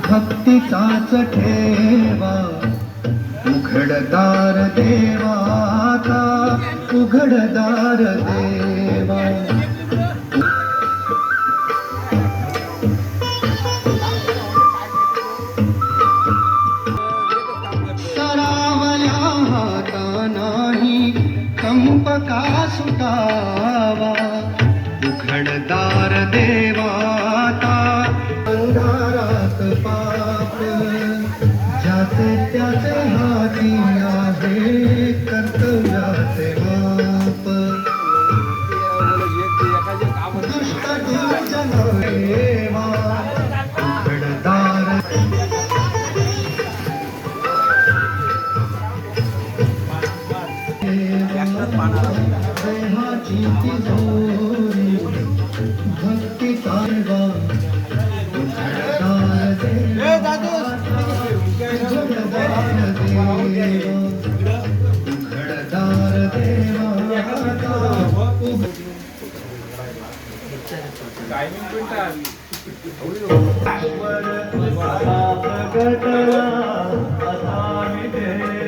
भक्तीचाच ठेवा उघडदार देवाता उघडदार देवा सरावल्या हाता नाही कंपका सुटावा उघडदार देवाता अंधारात पाप ज्याचे त्याचे हाती आहे कर्तव्याचे माप दुष्ट दुर्जन देवा उघडदार देहाची तिजोरी भक्ती तारवा उघडदार देवा उघडदार देवा